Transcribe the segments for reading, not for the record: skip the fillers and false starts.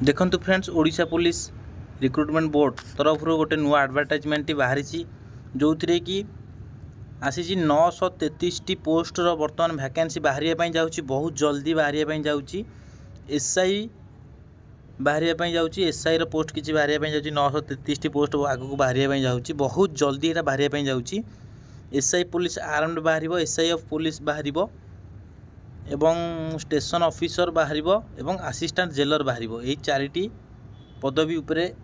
देखंतु friends Odisha police recruitment board तरफ गोटे नुआ एडवर्टाइजमेंट बाहरी जो थी कि आसी 933 टी पोस्टर बर्तमान वैकेंसी बाहर जाऊँगी बहुत जल्दी बाहर जाऊँगी एसआई बाहर जाऊँगी एसआई पोस्ट किसी बाहर जाऊँगी 933 टी पोस्ट आगक बाहर जाऊँगी बहुत जल्दी यहाँ बाहर जाऊँगी एसआई पुलिस आर्म्ड बाहर एसआई ऑफ पुलिस बाहर एवं स्टेशन ऑफिसर बाहर एवं असिस्टेंट जेलर बाहर यही चारिटी पदवी उपरे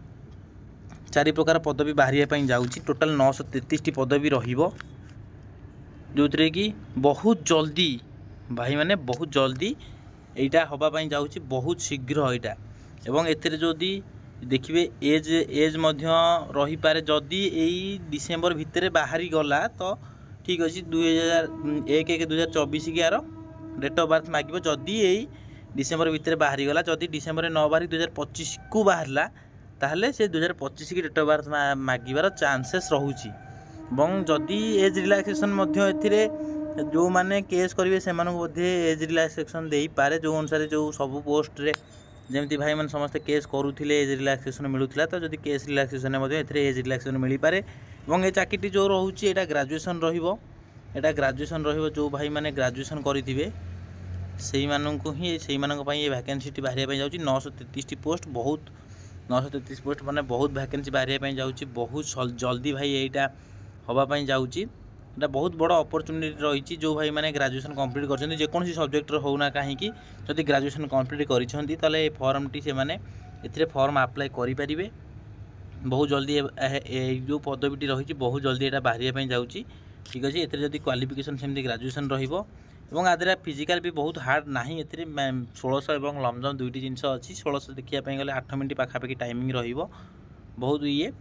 चारि प्रकार पदवी बाहर जाऊँगी टोटाल 933 टी पदवी रहिबो जो थे कि बहुत जल्दी भाई माने बहुत जल्दी यहाँ हवापाई जाऊँगी बहुत शीघ्र यहाँ एवं एथिरे जदि देखिए एज रही पारे जदि यही डिसेम्बर भितर बाहरी गला तो ठीक अच्छे 2001/1/2024 की यार डेट ऑफ बर्थ मागिब जदि यही डिसेम्बर भितर बाहरी गला जदि डिसेम्बर 9 बाहरी 2025 को बाहरला ताहले से 2025 की डेट ऑफ बर्थ मागिबार चांसेस रहूची एवं जदि एज रिलैक्सेशन जो माने केस करेंगे से एज रिलैक्सेशन दे पारे जो अनुसार जो सब पोस्ट रे जमती भाई मैंने समस्ते केस करुले एज रिलैक्सेशन मिलूला तो जदि केस रिलैक्सेशन एज रिलैक्सेशन मिल पारे और ये चाकरी जो रोचे यहाँ ग्रेजुएशन रहा ग्रेजुएशन जो भाई मैंने ग्रेजुएशन करेंगे से ही वैकेंसी बाहर जाऊँगी 933 टी पोस्ट बहुत 933 पोस्ट मैंने बहुत वैकेंसी बाहर जाऊँगी बहुत जल्दी भाई यहाँ हवापाई जाऊँगी এটা बहुत बड़ अपरच्युनिटी रही जो भाई मैंने ग्रेजुएशन कंप्लीट कर जेकोसी सब्जेक्ट होना कहीं जदि ग्रेजुएशन कंप्लीट कर फॉर्मटी से मैंने ए फॉर्म अप्लाई करें बहुत जल्दी जो पदवीटी रही बहुत जल्दी यहाँ बाहर जाऊँगी ठीक अच्छे ये क्वालिफिकेशन सेमती ग्रेजुएशन रही आदि फिजिकाल भी बहुत हार्ड ना ए 1600 और लमजम दुईटी जिनस अच्छी 1600 देखा गले 8 मिनट पाखापाखि टाइमिंग बहुत ये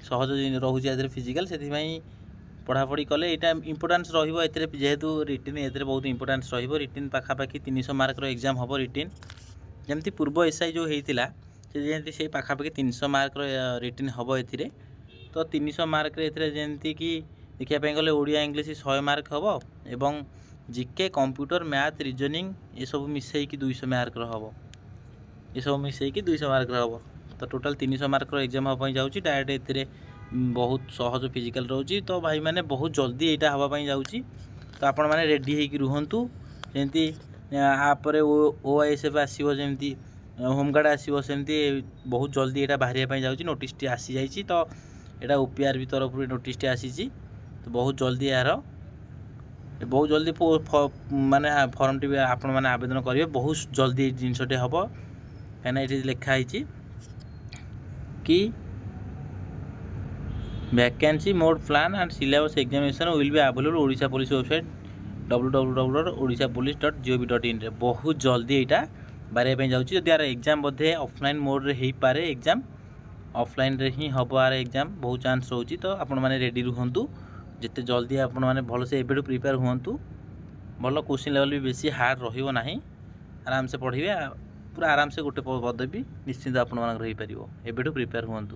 सहज रोचे आदि फिजिकाल से पढ़ापढ़ी कले यहाँ इंपोर्टान्स जेहेतु रिटिन ए बहुत इंपोर्टान्स रिटिन पाखापाखि 300 मार्कर एग्जाम हम रिटिन जमती पूर्व एसआई जो होता है से पाखापाखि 300 मार्कर रिटिन हम ए तो 300 मार्क जमती कि देखापी गले ओडिया इंग्लीश 100 मार्क हम एवं जीके कंप्यूटर मैथ रिजनिंग ये सब मिसईकी 200 मार्क हम ये सब मिसईकी 200 मार्क हम तो टोटाल 300 मार्क एग्जाम हाँपाई जाऊँगी डायरेक्ट ए बहुत सहज फिजिकल रोचे तो भाई मैंने बहुत जल्दी यहाँ हाँपाई जाऊँगी तो आपण मैंने रेडी होकर रुहतु जमी आपर OISF आसो जमी होमगार्ड आसो सेमती बहुत जल्दी यहाँ बाहर जाऊँगी नोटिस आसी जाइए तो यहाँ OPRB तरफ नोटिस आसी तो बहुत जल्दी यार बहुत जल्दी माने फॉर्मटी आपण मैंने आवेदन करेंगे बहुत जल्दी जिनसटे हम कहीं ये लिखाई कि vacancy mode plan and syllabus examination will be available Odisha police website www.odishapolice.gov.in बहुत जल्दी यहाँ बाहर जाऊँगी जब यार एग्जाम बोधे ऑफलाइन मोड रे ही पारे एग्जाम ऑफलाइन रे ही हम यार एग्जाम बहुत चांस रोचे तो आपण मैंने रेडी रुहतु जिते जल्दी आपण मैंने भलसे एबेठू प्रिपेयर हुंतु भल क्वेश्चन लेवल भी बेसी हार्ड रहिबो नाही आराम से पढ़िबे पूरा आराम से गोटे पदवी निश्चिंत आपण मानक रही पारिबो एबेठू प्रिपेयर हुंतु।